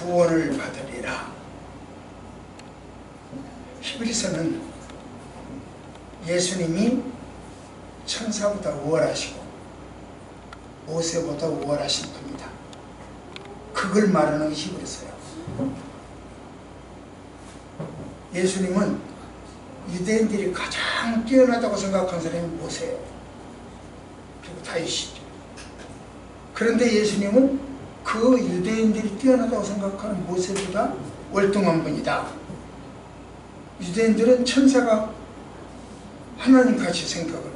구원을 받으리라. 히브리서는 예수님이 천사보다 우월하시고 모세보다 우월하신 분이다. 그걸 말하는 히브리서예요. 예수님은 유대인들이 가장 뛰어나다고 생각한 사람이 모세예요. 그리고 다윗이죠. 그런데 예수님은 그 유대인들이 뛰어나다고 생각하는 모세보다 월등한 분이다. 유대인들은 천사가 하나님같이 생각을 해요.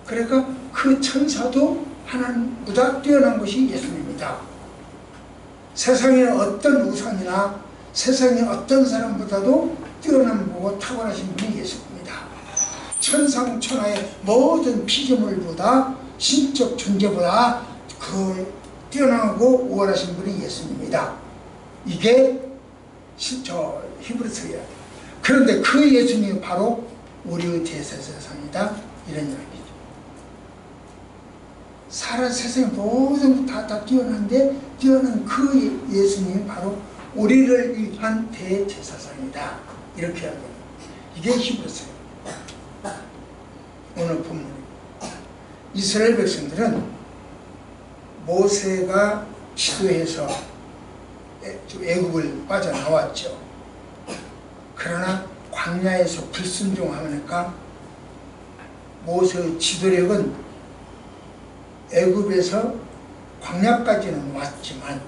그러니까 그 천사도 하나님보다 뛰어난 것이 예수님이다. 세상의 어떤 우상이나 세상의 어떤 사람보다도 뛰어난 보고 탁월하신 분이 예수입니다. 천상천하의 모든 피조물보다 신적 존재보다 그 뛰어나고 우월하신 분이 예수님이다. 이게 히브리서야. 그런데 그 예수님이 바로 우리의 대제사장이다. 이런 이야기죠. 세상의 모든 다 뛰어난데 뛰어난 그 예수님이 바로 우리를 위한 대제사장이다. 이렇게 이야기합니다. 이게 히브리서예요. 오늘 본문 이스라엘 백성들은 모세가 지도해서 애굽을 빠져나왔죠. 그러나 광야에서 불순종하니까 모세의 지도력은 애굽에서 광야까지는 왔지만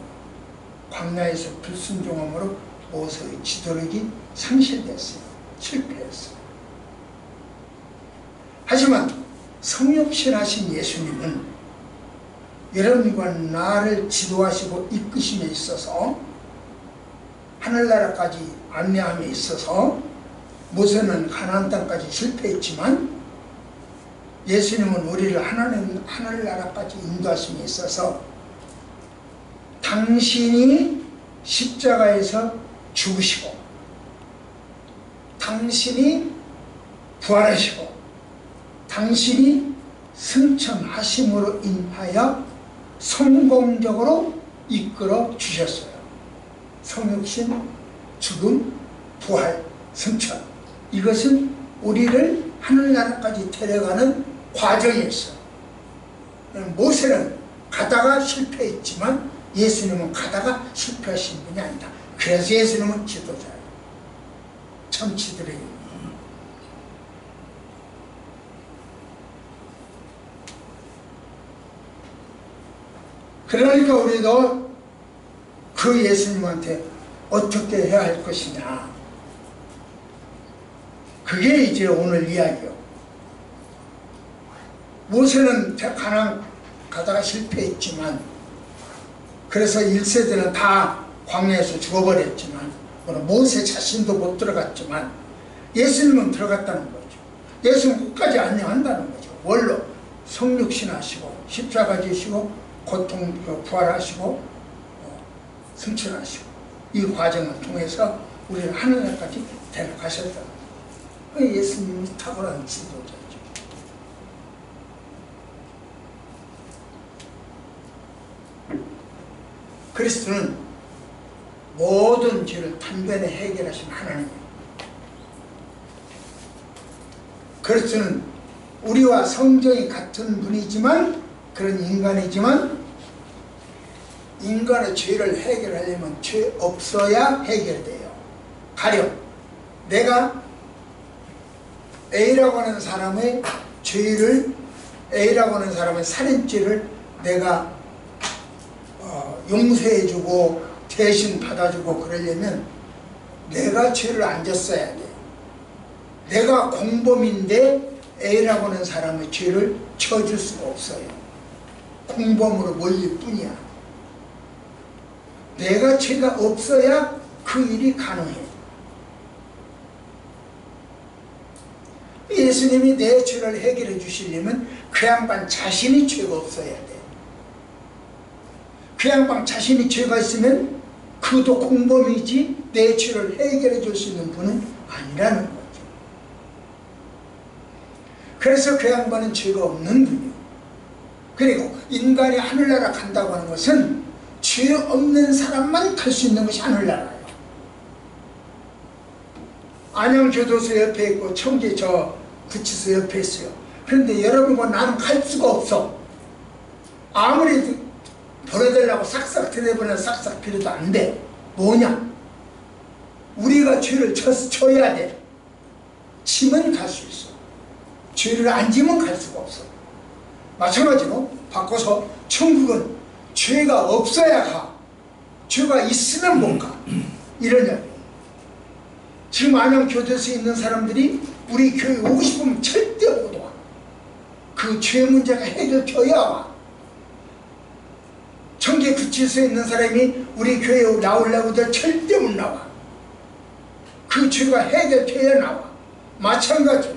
광야에서 불순종함으로 모세의 지도력이 상실됐어요. 실패했어요. 하지만 성육신하신 예수님은 여러분과 나를 지도하시고 이끄심에 있어서 하늘나라까지 안내함에 있어서 모세는 가나안 땅까지 실패했지만 예수님은 우리를 하늘나라까지 인도하심에 있어서 당신이 십자가에서 죽으시고 당신이 부활하시고 당신이 승천하심으로 인하여 성공적으로 이끌어 주셨어요. 성육신, 죽음, 부활, 승천. 이것은 우리를 하늘나라까지 데려가는 과정이었어요. 모세는 가다가 실패했지만 예수님은 가다가 실패하신 분이 아니다. 그래서 예수님은 지도자예요. 천치들에게. 그러니까 우리도 그 예수님한테 어떻게 해야 할 것이냐. 그게 이제 오늘 이야기요. 모세는 가나안 가다가 실패했지만 그래서 1세대는 다 광야에서 죽어버렸지만 모세 자신도 못 들어갔지만 예수님은 들어갔다는 거죠. 예수님은 끝까지 안녕한다는 거죠. 원로 성육신하시고 십자가 지시고 고통 부활하시고 승천하시고 이 과정을 통해서 우리를 하늘나라까지 데려가셨다. 예수님이 탁월한 지도자죠. 그리스도는 모든 죄를 단번에 해결하신 하나님이에요. 그리스도는 우리와 성정이 같은 분이지만 그런 인간이지만 인간의 죄를 해결하려면 죄 없어야 해결돼요. 가령 내가 A라고 하는 사람의 죄를 A라고 하는 사람의 살인죄를 내가 용서해주고 대신 받아주고 그러려면 내가 죄를 안 졌어야 돼. 내가 공범인데 A라고 하는 사람의 죄를 쳐줄 수가 없어요. 공범으로 몰릴 뿐이야. 내가 죄가 없어야 그 일이 가능해. 예수님이 내 죄를 해결해 주시려면 그 양반 자신이 죄가 없어야 돼. 그 양반 자신이 죄가 있으면 그도 공범이지 내 죄를 해결해 줄 수 있는 분은 아니라는 거죠. 그래서 그 양반은 죄가 없는 분이요. 그리고 인간이 하늘나라 간다고 하는 것은 죄 없는 사람만 갈 수 있는 것이 하늘나라예요. 안양교도소 옆에 있고 청계 저 구치소 옆에 있어요. 그런데 여러분과 나는 갈 수가 없어. 아무리 보내달라고 싹싹 들여보내 싹싹 빌어도 안 돼. 뭐냐? 우리가 죄를 져야 돼. 지면 갈 수 있어. 죄를 안 지면 갈 수가 없어. 마찬가지로 바꿔서 천국은 죄가 없어야 가. 죄가 있으면 못 가. 이런 이야기. 지금 안양교도소에 있는 사람들이 우리 교회 오고 싶으면 절대 못 와. 그 죄 문제가 해결되어야 와. 청계구치소에 있는 사람이 우리 교회에 나오려고 해도 절대 못 나와. 그 죄가 해결되어야 나와. 마찬가지로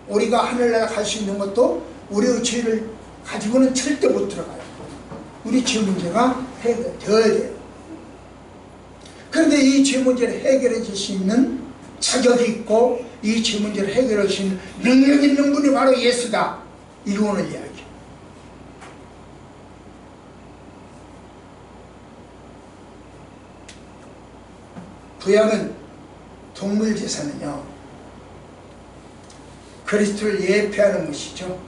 우리가 하늘나라 갈 수 있는 것도 우리의 죄를 가지고는 절대 못 들어가요. 우리 죄 문제가 해결되어야 돼요. 그런데 이 죄 문제를 해결해 줄 수 있는 자격이 있고 이 죄 문제를 해결할 수 있는 능력 있는 분이 바로 예수다. 이거 오늘 이야기. 구약은 동물 제사는요 그리스도를 예표하는 것이죠.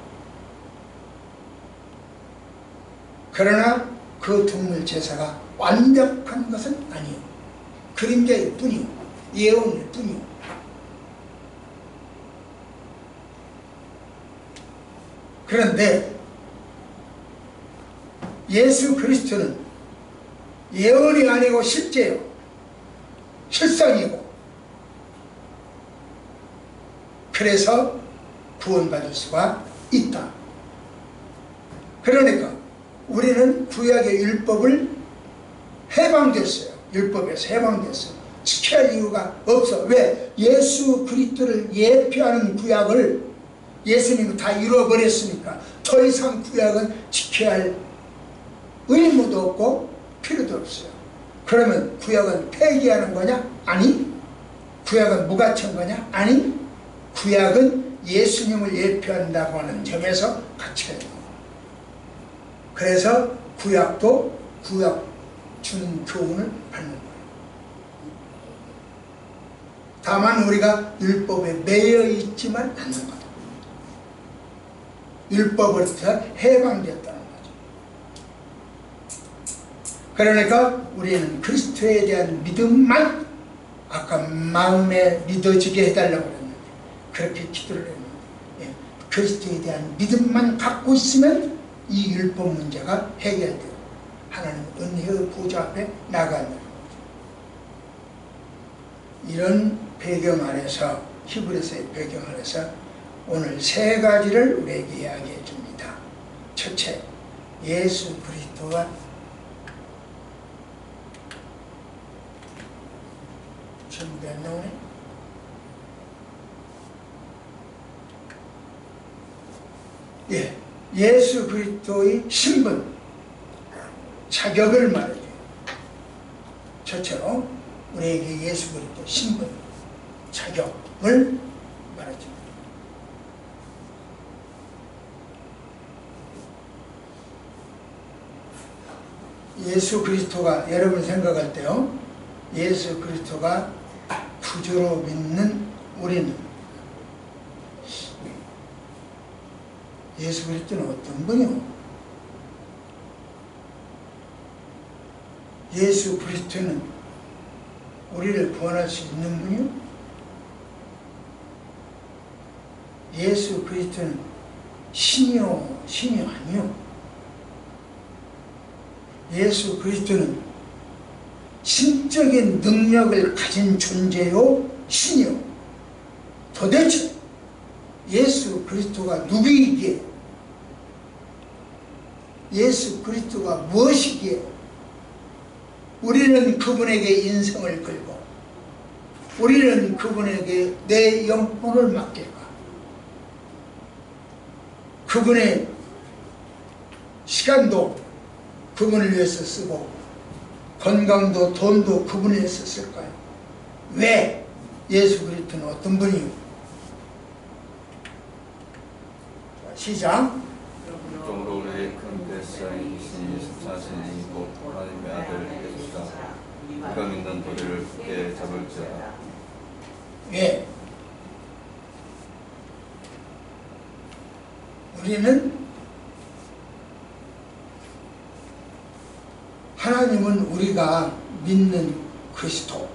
그러나 그 동물 제사가 완벽한 것은 아니에요. 그림자일 뿐이요, 예언일 뿐이요. 그런데 예수 그리스도는 예언이 아니고 실제요, 실상이고, 그래서 구원받을 수가 있다. 그러니까 우리는 구약의 율법을 해방됐어요. 율법에서 해방됐어요. 지켜야 할 이유가 없어. 왜? 예수 그리스도를 예표하는 구약을 예수님이 다 이루어버렸으니까 더 이상 구약은 지켜야 할 의무도 없고 필요도 없어요. 그러면 구약은 폐기하는 거냐? 아니. 구약은 무가치한 거냐? 아니. 구약은 예수님을 예표한다고 하는 점에서 가치가 있는 거예요. 그래서 구약도 구약 준 교훈을 받는 거예요. 다만 우리가 율법에 매여 있지만 않는 거다. 율법으로부터 해방되었다는 거죠. 그러니까 우리는 그리스도에 대한 믿음만 아까 마음에 믿어지게 해달라고 그랬는데 그렇게 기도를 했는데 그리스도에 대한 믿음만 갖고 있으면 이 율법 문제가 해결돼요. 하나님 은혜의 보좌 앞에 나가는 거죠. 이런 배경 아래서 히브리서의 배경 아래서 오늘 세 가지를 우리에게 이야기해 줍니다. 첫째, 예수 그리스도가 준비 안 나오네? 예, 예수 그리스도의 신분, 자격을 말해줘요. 첫째로 우리에게 예수 그리스도 신분, 자격을 말해줍니다. 예수 그리스도가 여러분 생각할 때요, 예수 그리스도가 구주로 믿는 우리는 예수 그리스도는 어떤 분이요? 예수 그리스도는 우리를 구원할 수 있는 분이요? 예수 그리스도는 신이요, 신이 아니요? 예수 그리스도는 신적인 능력을 가진 존재요, 신이요? 도대체 예수 그리스도가 누구이기에, 예수 그리스도가 무엇이기에 우리는 그분에게 인생을 걸고 우리는 그분에게 내 영혼을 맡길까? 그분의 시간도 그분을 위해서 쓰고 건강도 돈도 그분을 위해서 쓸까요? 왜? 예수 그리스도는 어떤 분이요? 시작. 그러므로 우리의 큰 대사이신 예수 자신이 곧 하나님의 아들 예수가 이강 있는 도리를 굳게 잡을지어다. 왜? 우리는 하나님은 우리가 믿는 그리스도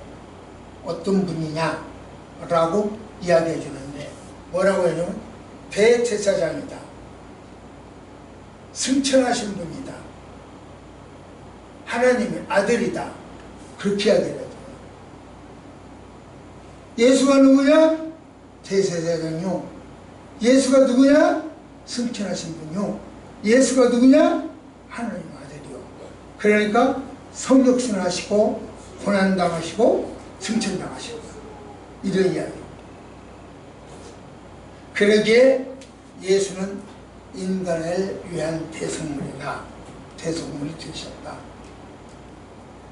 어떤 분이냐라고 이야기해 주는데 뭐라고 해주면 대제사장이다. 승천하신 분이다. 하나님의 아들이다. 그렇게 이야기를 해줘요. 예수가 누구냐? 대제사장이요. 예수가 누구냐? 승천하신 분이요. 예수가 누구냐? 하나님 아들이요. 그러니까 성육신하시고 고난당하시고 승천당하시고 이런 이야기. 그러기에 예수는 인간을 위한 대성물이다. 대성물이 되셨다.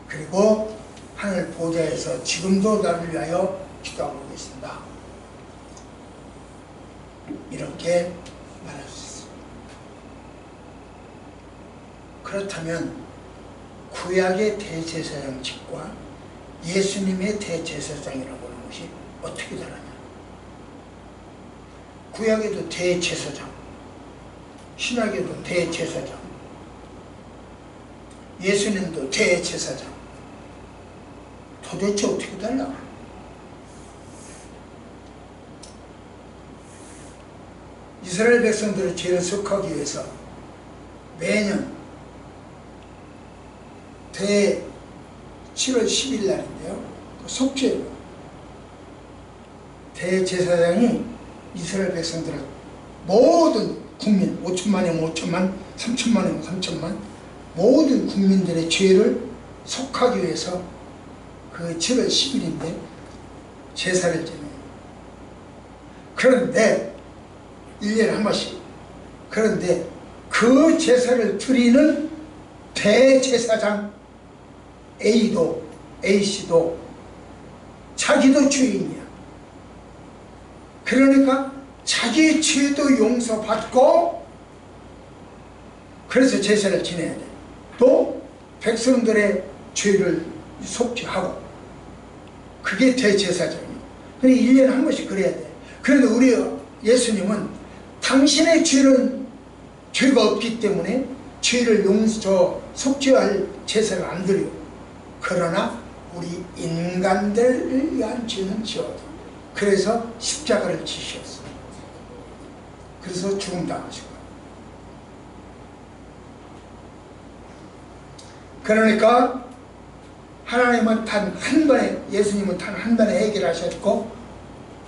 그리고 하늘 보좌에서 지금도 나를 위하여 기도하고 계신다. 이렇게 말할 수 있습니다. 그렇다면 구약의 대제사장직과 예수님의 대제사장이라고 하는 것이 어떻게 다르냐? 구약에도 대제사장, 신약에도 대제사장, 예수님도 대제사장. 도대체 어떻게 달라? 이스라엘 백성들의 죄를 속하기 위해서 매년 7월 10일 날인데요. 속죄예요. 대제사장이 이스라엘 백성들을 모든 국민 5천만이면 5천만, 3천만이면 3천만 모든 국민들의 죄를 속하기 위해서 그 7월 10일인데 제사를 지내요. 그런데 1년에 한 번씩. 그런데 그 제사를 드리는 대제사장 A씨도 자기도 죄인이야. 그러니까 자기 죄도 용서받고 그래서 제사를 지내야 돼. 또 백성들의 죄를 속죄하고 그게 대제사장이야. 그러니까 1년에 한 번씩 그래야 돼. 그런데 우리 예수님은 당신의 죄는 죄가 없기 때문에 죄를 속죄할 제사를 안 드려. 그러나 우리 인간들을 위한 죄는 지어도 그래서 십자가를 지셨어. 그래서 죽음당하시고. 그러니까 하나님은 단 한 번에, 예수님은 단 한 번에 해결하셨고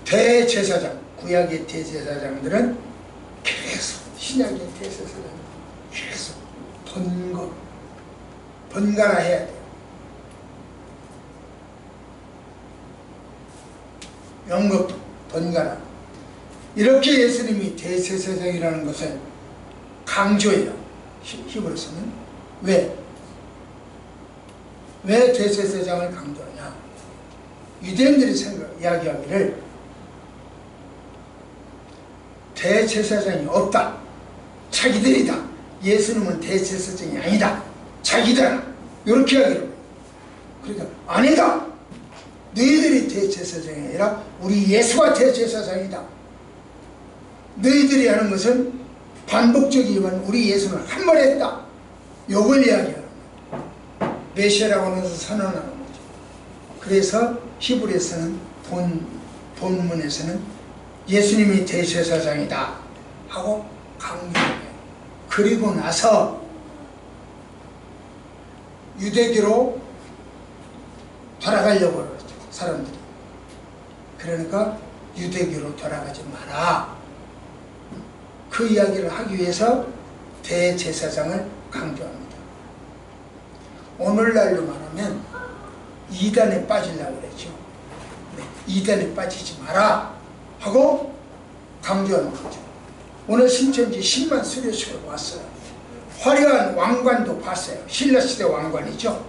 대제사장, 구약의 대제사장들은 계속, 신약의 대제사장은 계속 번갈아 해야 돼요. 연극 번갈아. 이렇게 예수님이 대제사장이라는 것을 강조해요. 히브리서는. 왜 대제사장을 강조하냐? 유대인들이 이야기하기를 대제사장이 없다. 자기들이다. 예수님은 대제사장이 아니다. 자기다. 이렇게 이야기를. 그러니까 아니다. 너희들이 대제사장이 아니라 우리 예수가 대제사장이다. 너희들이 하는 것은 반복적이지만 우리 예수는 한 번 했다. 요걸 이야기하는 거예요. 메시아라고 하면서 선언하는 거죠. 그래서 히브리서는 본문에서는 예수님이 대제사장이다 하고 강조해요. 그리고 나서 유대교로 돌아가려고 그러죠. 사람들이. 그러니까 유대교로 돌아가지 마라. 그 이야기를 하기 위해서 대제사장을 강조합니다. 오늘날로 말하면 이단에 빠지려고 그랬죠. 이단에 빠지지 마라 하고 강조하는 거죠. 오늘 신천지 10만 수료식을 왔어요. 화려한 왕관도 봤어요. 신라시대 왕관이죠.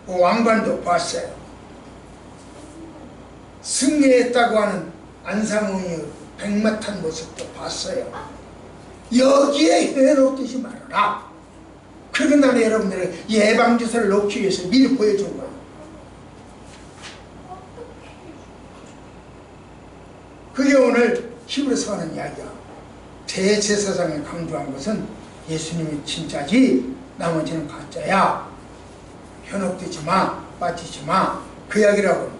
그 왕관도 봤어요. 승리했다고 하는 안상훈이 백마탄 모습도 봤어요. 여기에 해롭히지 말아라. 그런 다음에 여러분들에게 예방주사를 놓기 위해서 미리 보여준 거예요. 그게 오늘 히브리서가 하는 이야기야. 대제사장을 강조한 것은 예수님이 진짜지 나머지는 가짜야. 현혹되지 마, 빠지지 마. 그 이야기라고.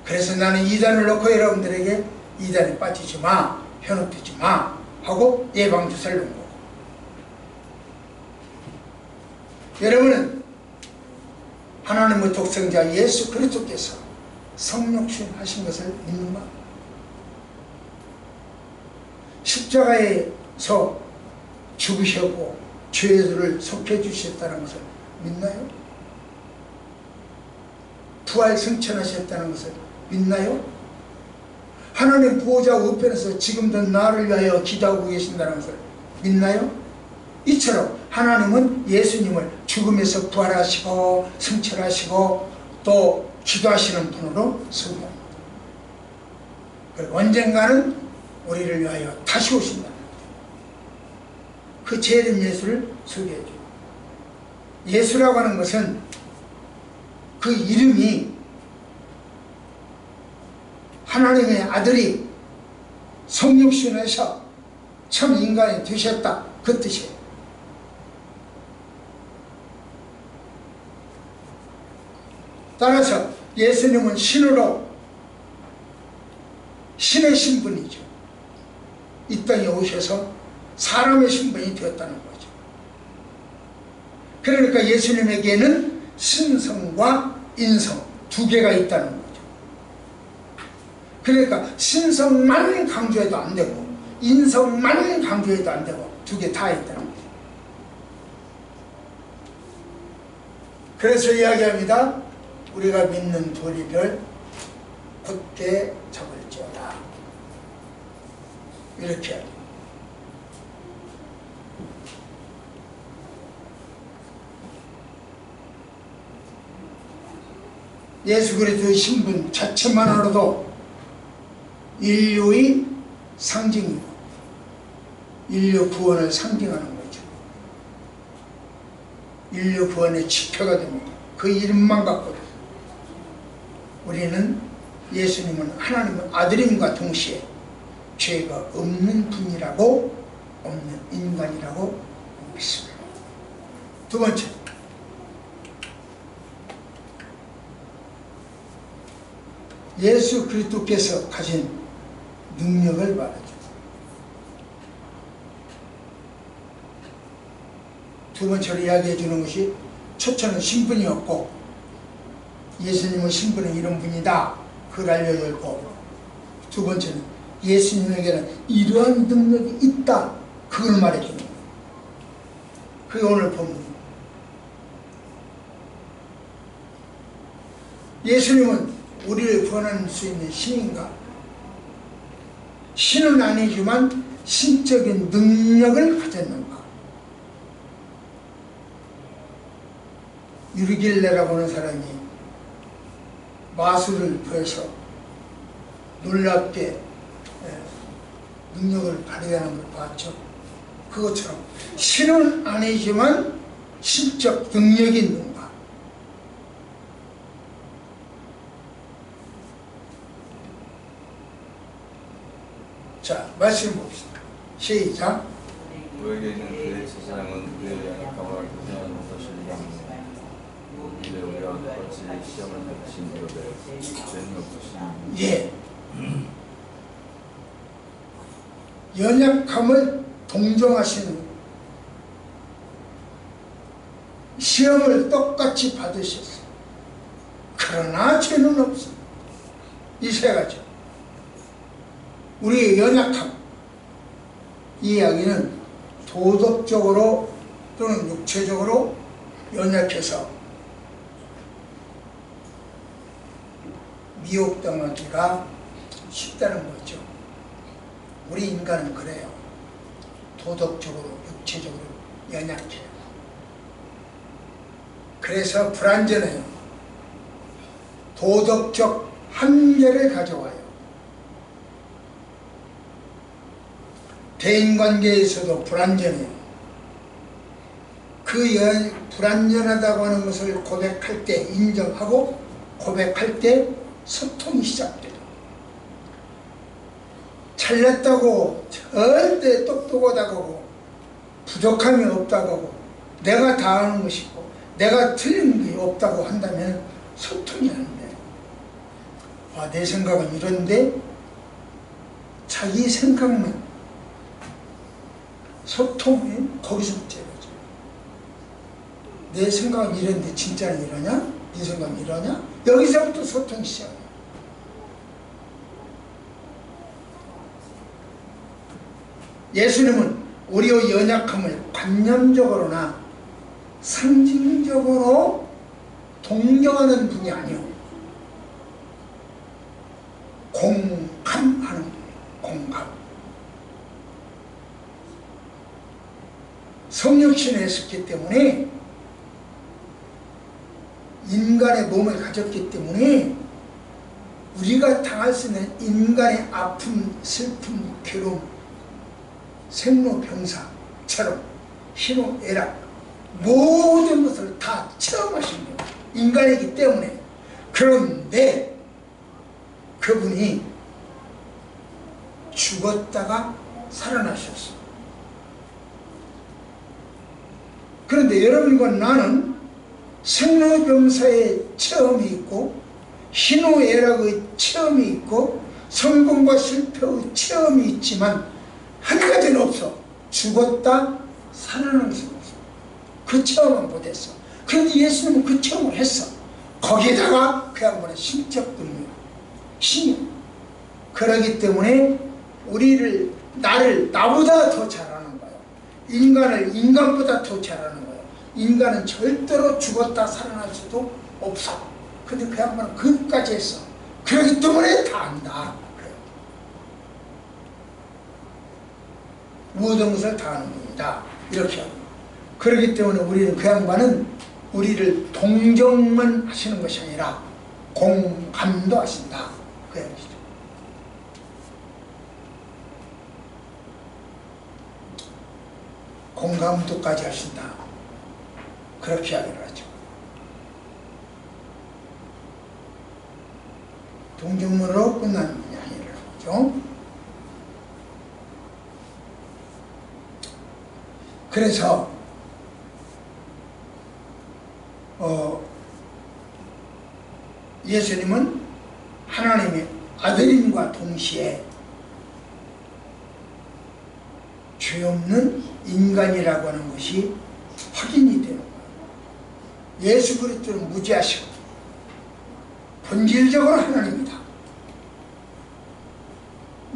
그래서 나는 이단을 놓고 여러분들에게 이단에 빠지지 마, 현혹되지 마 하고 예방주사를 놓은 거고. 여러분은 하나님의 독생자 예수 그리스도께서 성육신 하신 것을 믿는가? 십자가에서 죽으셨고 죄를 속해 주셨다는 것을 믿나요? 부활 승천하셨다는 것을 믿나요? 하나님 보호자 우편에서 지금도 나를 위하여 기도하고 계신다는 것을 믿나요? 이처럼 하나님은 예수님을 죽음에서 부활하시고 승천하시고 또 기도하시는 분으로 소개합니다. 그리고 언젠가는 우리를 위하여 다시 오신다. 그 재림 예수를 소개해줘요. 예수라고 하는 것은 그 이름이 하나님의 아들이 성육신에서 참 인간이 되셨다, 그 뜻이에요. 따라서 예수님은 신으로 신의 신분이죠. 이 땅에 오셔서 사람의 신분이 되었다는 거죠. 그러니까 예수님에게는 신성과 인성 두 개가 있다는 거죠. 그러니까 신성만 강조해도 안 되고 인성만 강조해도 안 되고 두 개 다 있다는 거죠. 그래서 이야기합니다. 우리가 믿는 도리를 굳게 잡을지어다. 이렇게 합니다. 예수 그리스도의 신분 자체만으로도 인류의 상징이고 인류 구원을 상징하는 거죠. 인류 구원의 지표가 됩니다. 그 이름만 갖고도 우리는 예수님은 하나님의 아들임과 동시에 죄가 없는 분이라고, 없는 인간이라고 믿습니다. 두 번째, 예수 그리스도께서 가진 능력을 말하죠. 두 번째로 이야기해 주는 것이, 첫째는 신분이었고 예수님의 신분은 이런 분이다, 그걸 알려줬고, 두 번째는 예수님에게는 이러한 능력이 있다, 그걸 말해주는 거예요. 그게 오늘 본문입니다. 예수님은 우리를 구원할 수 있는 신인가? 신은 아니지만 신적인 능력을 가졌는가? 유리길레라고 하는 사람이 마술을 보여서 놀랍게 능력을 발휘하는 걸 봤죠. 그것처럼 신은 아니지만 신적 능력이 있는가? 자, 말씀 봅시다. 시작. 우리에게 있는 그의 제사장은 우리의 약함을 대신하는 것을 이해합니다. 이제 우리가 같이 시험을 받으신 이후에 죄는 없으시니. 예. 연약함을 동정하시는, 시험을 똑같이 받으셨어요. 그러나 죄는 없어. 이 세 가지. 우리의 연약함, 이 이야기는 도덕적으로 또는 육체적으로 연약해서 미혹당하기가 쉽다는 거죠. 우리 인간은 그래요. 도덕적으로, 육체적으로 연약해요. 그래서 불완전해요. 도덕적 한계를 가져와요. 대인관계에서도 불완전해요. 불완전하다고 하는 것을 고백할 때, 인정하고 고백할 때 소통이 시작돼요. 잘났다고 절대 똑똑하다고 부족함이 없다고 하고 내가 다 아는 것이고 내가 틀린 게 없다고 한다면 소통이 안 돼. 내 생각은 이런데 자기 생각만 소통이 거기서부터 이러죠. 내 생각은 이런데 진짜는 이러냐? 네 생각은 이러냐? 여기서부터 소통이 시작해요. 예수님은 우리의 연약함을 관념적으로나 상징적으로 동정하는 분이 아니요 공감하는 분이에요. 공감. 성육신을 했었기 때문에 인간의 몸을 가졌기 때문에 우리가 당할 수 있는 인간의 아픔, 슬픔, 괴로움, 생로병사처럼 희노애락 모든 것을 다 체험하신 거예요. 인간이기 때문에. 그런데 그분이 죽었다가 살아나셨어요. 그런데 여러분과 나는 생로병사의 체험이 있고 희노애락의 체험이 있고 성공과 실패의 체험이 있지만 한 가지는 없어. 죽었다 살아나는 것은 없어. 그 체험은 못했어. 그런데 예수님은 그 체험을 했어. 거기에다가 그 양반의 신적 능력, 신이. 그러기 때문에 우리를, 나보다 더 잘하는 거예요. 인간을 인간보다 더 잘하는 거예요. 인간은 절대로 죽었다 살아날 수도 없어. 근데 그 양반은 그것까지 했어. 그러기 때문에 다 안다. 그래요. 모든 것을 다 아는 겁니다. 이렇게 하고. 그렇기 때문에 우리는 그 양반은 우리를 동정만 하시는 것이 아니라 공감도 하신다. 그 얘기죠. 공감도까지 하신다. 그렇게 하기로 하죠. 동정문으로 끝나는 분이 아니라죠. 그래서 예수님은 하나님의 아들임과 동시에 죄 없는 인간이라고 하는 것이 확인이 되는 거예요. 예수 그리스도는 무지하시고 본질적으로 하나님이다.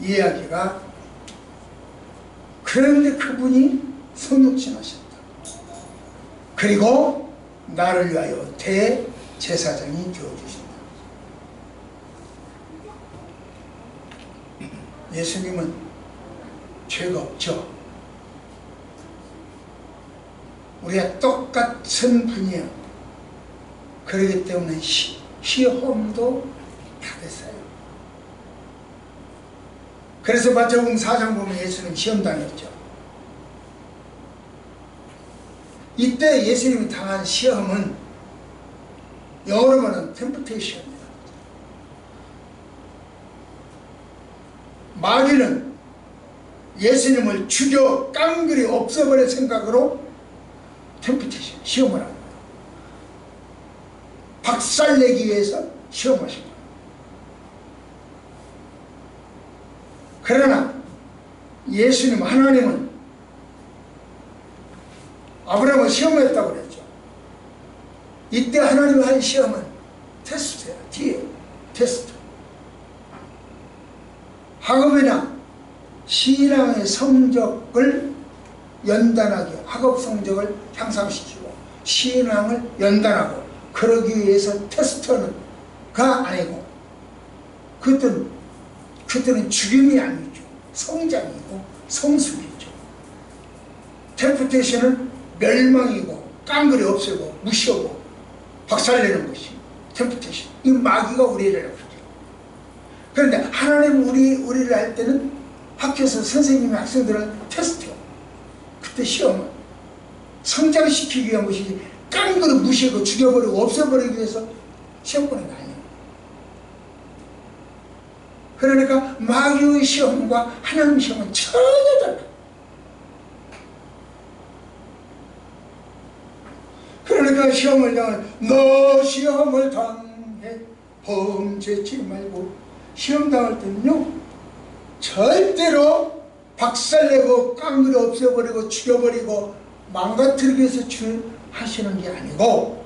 이야기가. 그런데 그분이 성육신하셨다. 그리고 나를 위하여 대제사장이 되어주신다. 예수님은 죄가 없죠. 우리가 똑같은 분이에요. 그렇기 때문에 시험도 다 됐어요. 그래서 마태복음 4장 보면 예수님 시험당했죠. 이때 예수님이 당한 시험은 영어로 말하는 템프테이션입니다. 마귀는 예수님을 죽여 깡그리 없애버릴 생각으로 템프테이션, 시험을 합니다. 박살내기 위해서 시험하신 거예요. 그러나 예수님, 하나님은 아브라함을 시험했다고 그랬죠. 이때 하나님이 한 시험은 테스트예요. 뒤에 테스트. 학업이나 신앙의 성적을 연단하게, 학업 성적을 향상시키고 신앙을 연단하고, 그러기 위해서 테스트가 아니고 그때는 죽임이 아니죠. 성장이고 성숙이죠. 템프테이션은 멸망이고 깡그리 없애고 무시하고 박살내는 것이 템프테이션. 이 마귀가 우리를 그렇게. 그런데 하나님 우리를 할 때는 학교에서 선생님이 학생들을 테스트해요. 그때 시험은 성장시키기 위한 것이지 깡그리 무시하고 죽여버리고 없애버리기 위해서 시험 보는 거 아니에요. 그러니까 마귀의 시험과 하나님의 시험은 전혀 달라요. 그러니까 시험을 당한 너 시험을 당해 범죄치 말고 시험 당할 때는요 절대로 박살내고 깡그리 없애버리고 죽여버리고 망가뜨리기 위해서 하시는 게 아니고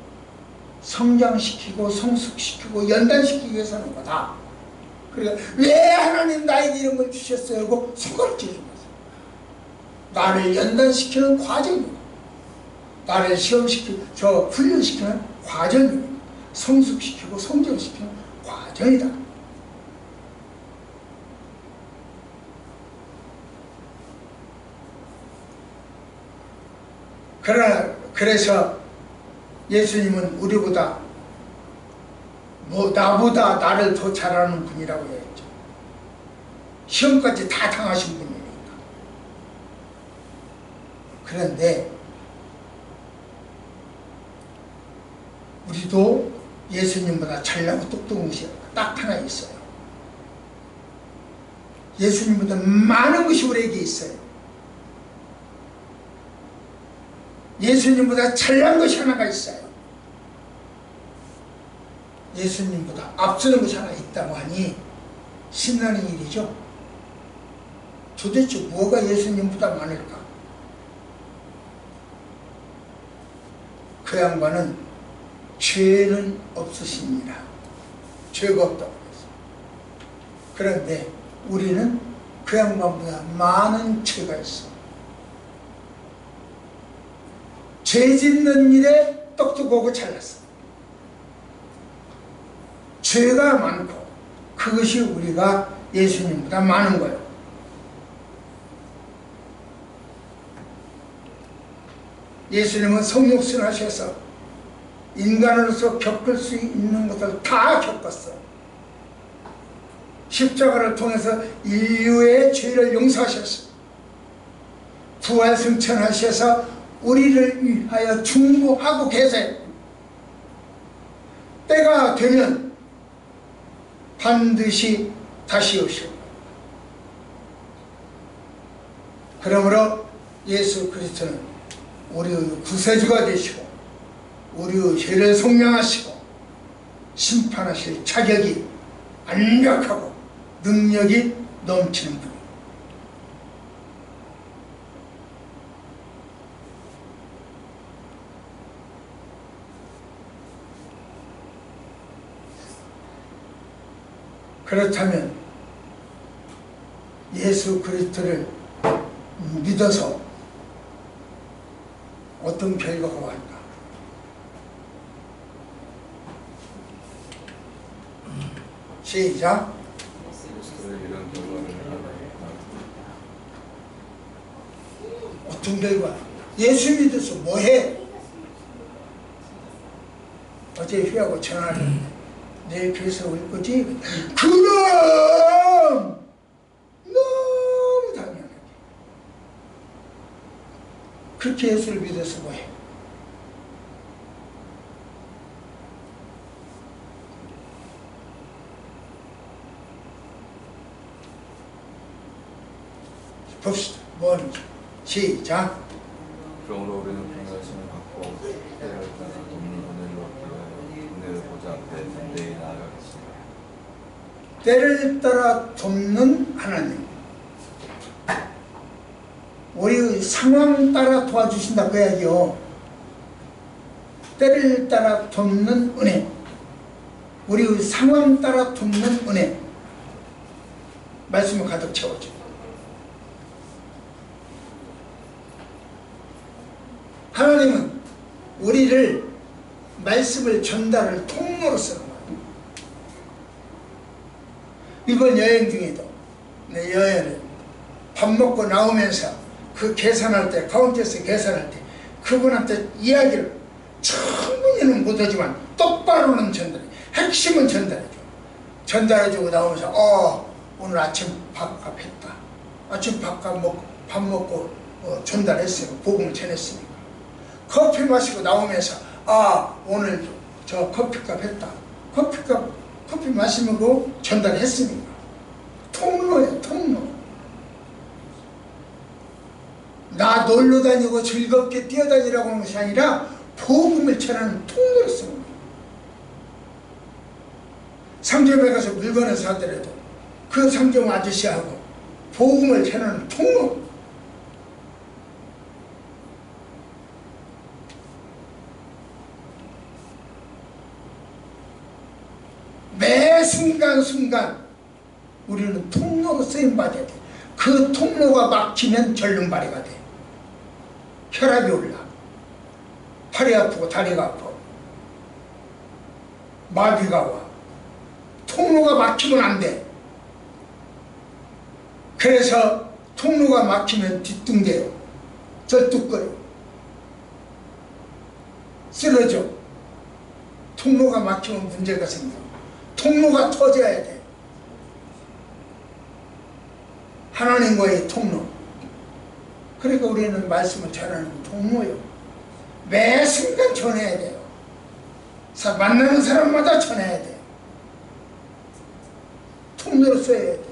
성장시키고 성숙시키고 연단시키기 위해서 하는 거다. 그러니까 왜 하나님 나에게 이런 걸 주셨어요? 하고 손가락 찌르는 거죠. 나를 연단시키는 과정입니다. 나를 훈련시키는 과정입니다. 성숙시키고 성장시키는 과정이다. 그래서 예수님은 우리보다 나보다 나를 더 잘하는 분이라고 했죠. 시험까지 다 당하신 분이니까. 그런데 우리도 예수님보다 잘나고 똑똑한 것이 딱 하나 있어요. 예수님보다 많은 것이 우리에게 있어요. 예수님보다 잘난 것이 하나가 있어요. 예수님보다 앞서는 것이 하나 있다고 하니 신나는 일이죠. 도대체 뭐가 예수님보다 많을까? 그 양반은 죄는 없으십니다. 죄가 없다고 했어요. 그런데 우리는 그 양반보다 많은 죄가 있어. 죄 짓는 일에 똑똑하고 잘났어. 죄가 많고 그것이 우리가 예수님보다 많은 거예요. 예수님은 성육신하셔서 인간으로서 겪을 수 있는 것을 다 겪었어. 십자가를 통해서 인류의 죄를 용서하셨어. 부활승천하셔서 우리를 위하여 중보하고 계세요. 때가 되면 반드시 다시 오시오. 그러므로 예수 그리스도는 우리의 구세주가 되시고 우리의 죄를 속량하시고 심판하실 자격이 완벽하고 능력이 넘치는 분. 그렇다면 예수 그리스도를 믿어서 어떤 결과가 왔나? 시작. 어떤 결과? 예수 믿어서 뭐해? 어제 휘하고 전화를 했는데 내일 교회에서 올 거지? 그럼! 너무 당연하게 그렇게 예수를 믿어서 뭐해? 봅시다. 뭐 하는지. 시작. 그러므로 우리는 평가심을 받고 때를 따라 돕는 은혜를 얻기 위하여 은혜를 보좌 앞에 담대히 나아가겠습니다. 때를 따라 돕는 하나님. 우리의 상황 따라 도와주신다 그 이야기요. 때를 따라 돕는 은혜. 우리의 상황 따라 돕는 은혜. 말씀을 가득 채워줘. 하나님은 우리를 말씀을 전달할 통로로 쓰는 거예요. 이번 여행 중에도 내 여행을 밥 먹고 나오면서 그 계산할 때 카운터에서 계산할 때 그분한테 이야기를 충분히는 못하지만 똑바로는 전달해. 핵심은 전달해줘. 전달해주고 나오면서 오늘 아침 밥값 했다. 아침 밥값 먹고 밥 먹고 전달했어요. 복음을 전했으니까. 커피 마시고 나오면서 아 오늘 저 커피값 했다. 커피 마시고 전달했으니까. 통로예요, 통로. 나 놀러 다니고 즐겁게 뛰어다니라고 하는 것이 아니라 복음을 전하는 통로로 쓰는 거예요. 상점에 가서 물건을 사더라도 그 상점 아저씨하고 복음을 전하는 통로. 매 순간순간 우리는 통로로 쓰임받아야 돼. 그 통로가 막히면 절름발이가 돼. 혈압이 올라. 팔이 아프고 다리가 아파. 마비가 와. 통로가 막히면 안 돼. 그래서 통로가 막히면 뒤뚱대요. 절뚝거려. 쓰러져. 통로가 막히면 문제가 생겨. 통로가 터져야 돼. 하나님과의 통로. 그러니까 우리는 말씀을 전하는 통로요. 매 순간 전해야 돼요. 만나는 사람마다 전해야 돼요. 통로로 써야 돼요.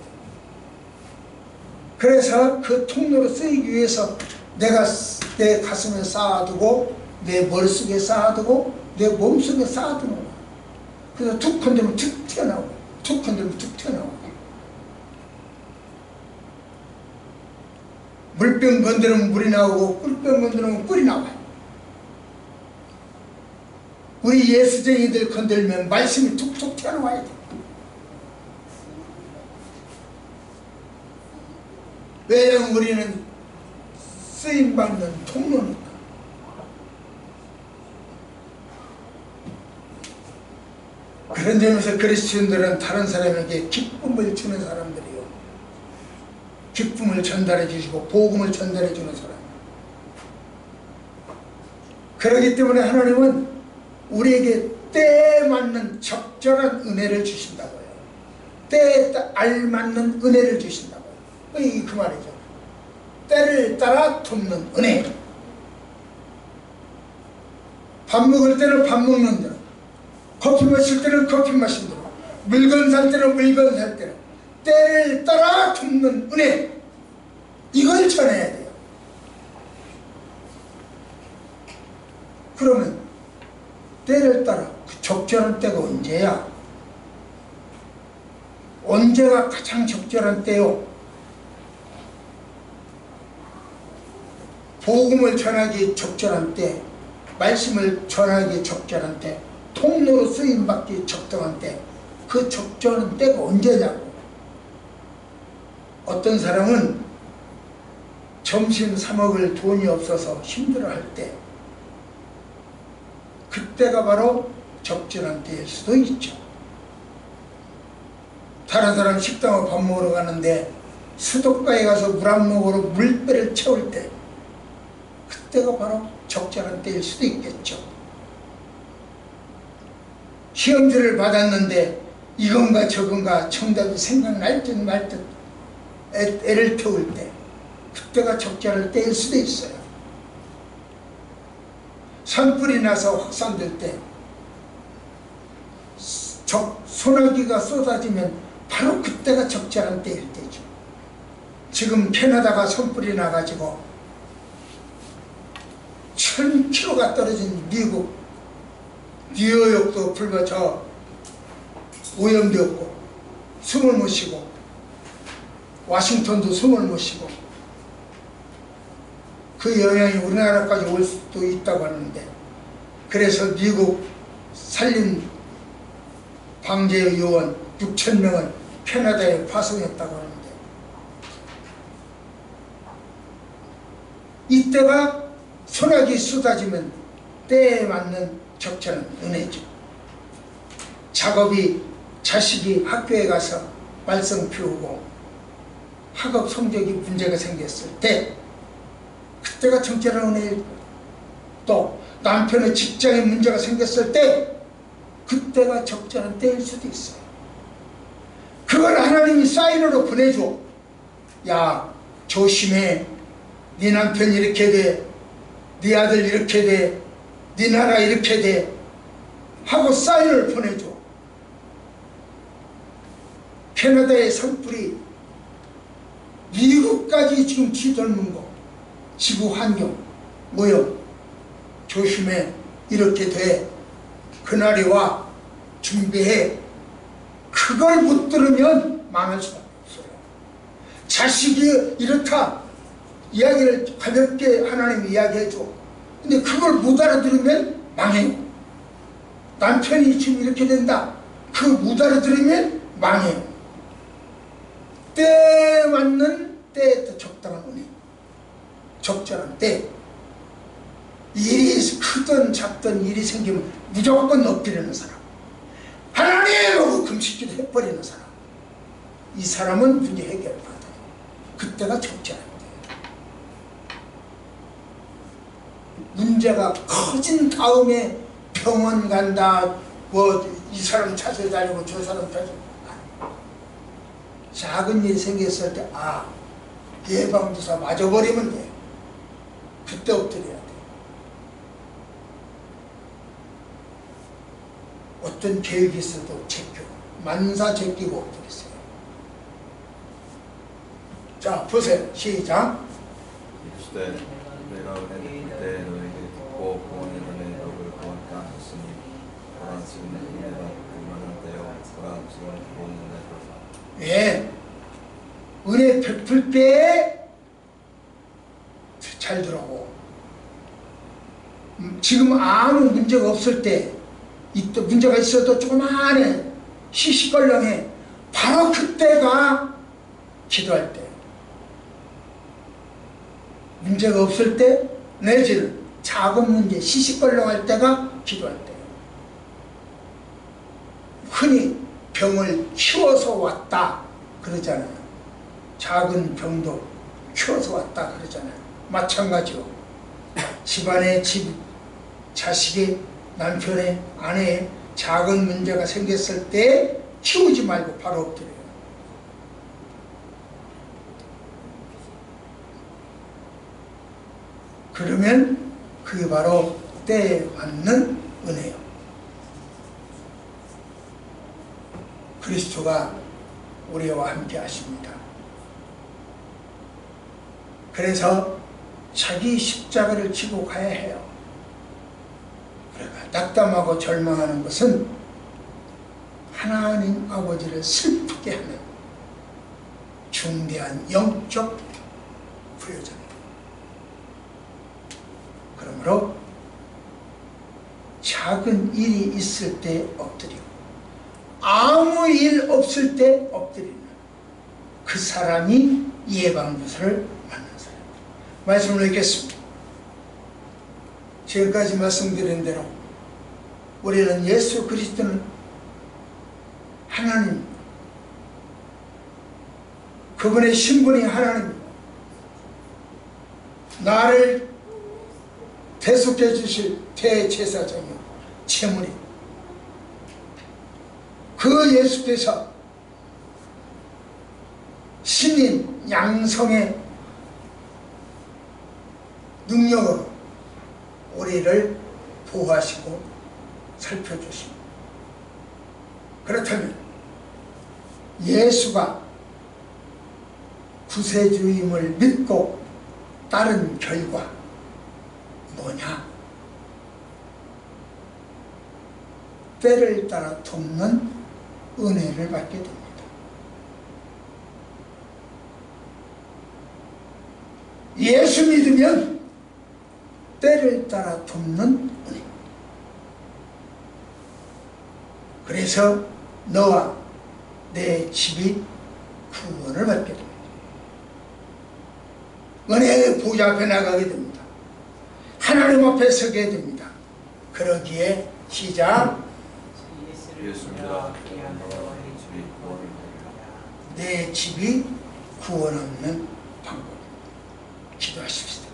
그래서 그 통로로 쓰기 위해서 내가 내 가슴에 쌓아두고 내 머릿속에 쌓아두고 내 몸속에 쌓아두는 거야. 그래서 툭 건드리면 툭 튀어나오고 툭 건드리면 툭 튀어나오고 물병 건드리면 물이 나오고 꿀병 건드리면 꿀이 나와요. 우리 예수쟁이들 건들면 말씀이 툭툭 튀어나와야 돼. 왜냐하면 우리는 쓰임받는 통로니까. 그런 점에서 그리스도인들은 다른 사람에게 기쁨을 주는 사람들이요. 기쁨을 전달해 주시고 복음을 전달해 주는 사람. 그렇기 때문에 하나님은 우리에게 때에 맞는 적절한 은혜를 주신다고요. 때에 알맞는 은혜를 주신다고요. 이게 그 말이죠. 때를 따라 돕는 은혜. 밥 먹을 때는 밥 먹는 대로, 커피 마실 때는 커피 마신 대로, 물건 살 때는 물건 살 대로 때를 따라 돕는 은혜. 이걸 전해야 돼요. 그러면 때를 따라 그 적절한 때가 언제야? 언제가 가장 적절한 때요? 복음을 전하기 적절한 때, 말씀을 전하기 적절한 때, 통로로 쓰임받기 적절한 때, 그 적절한 때가 언제냐고. 어떤 사람은 점심 사 먹을 돈이 없어서 힘들어할 때, 그때가 바로 적절한 때일 수도 있죠. 다른 사람 식당에 밥 먹으러 가는데 수도가에 가서 물 한 모금으로 물배를 채울 때, 그때가 바로 적절한 때일 수도 있겠죠. 시험지를 받았는데 이건가 저건가 정답이 생각날 듯 말 듯 애를 태울 때, 그때가 적절할 때일 수도 있어요. 산불이 나서 확산될 때, 소나기가 쏟아지면 바로 그때가 적절한 때일 때죠. 지금 캐나다가 산불이 나가지고 1000km가 떨어진 미국 뉴욕도 불과 저 오염되었고 숨을 못 쉬고, 와싱턴도 숨을 못 쉬고, 그 영향이 우리나라까지 올 수도 있다고 하는데, 그래서 미국 산림 방제 요원 6000명을 캐나다에 파송했다고 하는데, 이때가 소나기 쏟아지면 때에 맞는 적절한 은혜죠. 작업이 자식이 학교에 가서 말썽 피우고 학업 성적이 문제가 생겼을 때, 그때가 적절한 은혜일. 또 남편의 직장에 문제가 생겼을 때, 그때가 적절한 때일 수도 있어요. 그걸 하나님이 사인으로 보내줘. 야, 조심해. 네 남편이 이렇게 돼. 네 아들 이렇게 돼, 네 나라 이렇게 돼 하고 사인을 보내줘. 캐나다의 산불이 미국까지 지금 뒤덮는 거, 지구 환경 오염 조심해, 이렇게 돼, 그날이 와, 준비해. 그걸 못 들으면 망할 수밖에 없어요. 자식이 이렇다 이야기를 가볍게 하나님이 이야기해줘. 근데 그걸 못 알아들으면 망해요. 남편이 지금 이렇게 된다, 그걸 못 알아들으면 망해요. 때에 맞는 때에 적당한 은혜, 적절한 때. 일이 크든 작든 일이 생기면 무조건 엎드리는 사람, 하나님 하고 금식기도 해버리는 사람, 이 사람은 문제 해결받아요. 그때가 적절한 때예요. 문제가 커진 다음에 병원 간다, 뭐 이 사람 찾아다니고 저 사람 찾아다니고, 작은 일이 생겼을 때 예방주사 맞아버리면 돼요. 그때 엎드려야 돼요. 어떤 계획이 있어도 제끼고, 만사 제끼고 엎드리세요. 자, 보세요. 시작. 이르시되 내가 은혜 베풀 때 너에게 듣고 구원의 은혜의 덕을 구원케 하셨으니 보라 지금 은혜가 불만한 때요 보라 지금 구원의 은혜로다. 예, 은혜 베풀 때 잘 들어고, 지금 아무 문제가 없을 때, 문제가 있어도 조그마해, 시시껄렁해, 바로 그때가 기도할 때. 문제가 없을 때, 내지는 작은 문제 시시껄렁할 때가 기도할 때예요. 흔히 병을 키워서 왔다 그러잖아요. 작은 병도 키워서 왔다 그러잖아요. 마찬가지로 집안에 자식의, 남편의, 아내의 작은 문제가 생겼을 때 키우지 말고 바로 엎드려요. 그러면 그게 바로 때에 맞는 은혜요. 그리스도가 우리와 함께 하십니다. 그래서 자기 십자가를 지고 가야 해요. 그러니까 낙담하고 절망하는 것은 하나님 아버지를 슬프게 하는 중대한 영적 부여자입니다. 그러므로 작은 일이 있을 때 엎드리고 아무 일 없을 때 엎드리는 그 사람이 예방주사를 맞는 사람. 말씀을 읽겠습니다. 지금까지 말씀드린 대로 우리는 예수 그리스도는 하나님, 그분의 신분이 하나님, 나를 대속해 주실 대제사장이요 제물이, 그 예수께서 신인 양성의 능력으로 우리를 보호하시고 살펴주십니다. 그렇다면 예수가 구세주임을 믿고 따른 결과 뭐냐? 때를 따라 돕는 은혜를 받게 됩니다. 예수 믿으면 때를 따라 돕는 은혜. 그래서 너와 내 집이 구원을 받게 됩니다. 은혜의 보좌 앞에 나가게 됩니다. 하나님 앞에 서게 됩니다. 그러기에 시작. 예수입니다. 내 집이 구원 얻는 방법. 기도하십시다.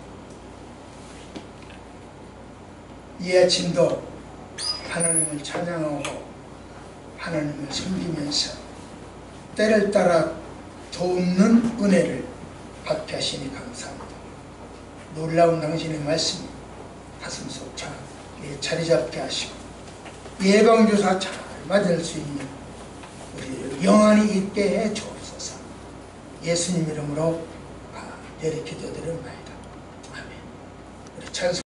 이 아침도 하나님을 찬양하고 하나님을 섬기면서 때를 따라 돕는 은혜를 받게 하시니 감사합니다. 놀라운 당신의 말씀, 가슴속 잘 자리 잡게 하시고 예방주사 잘 맞을 수 있는 우리 영안이 있게 해 주옵소서. 예수님 이름으로 내리기도드립니다. 아멘. 우리 찬송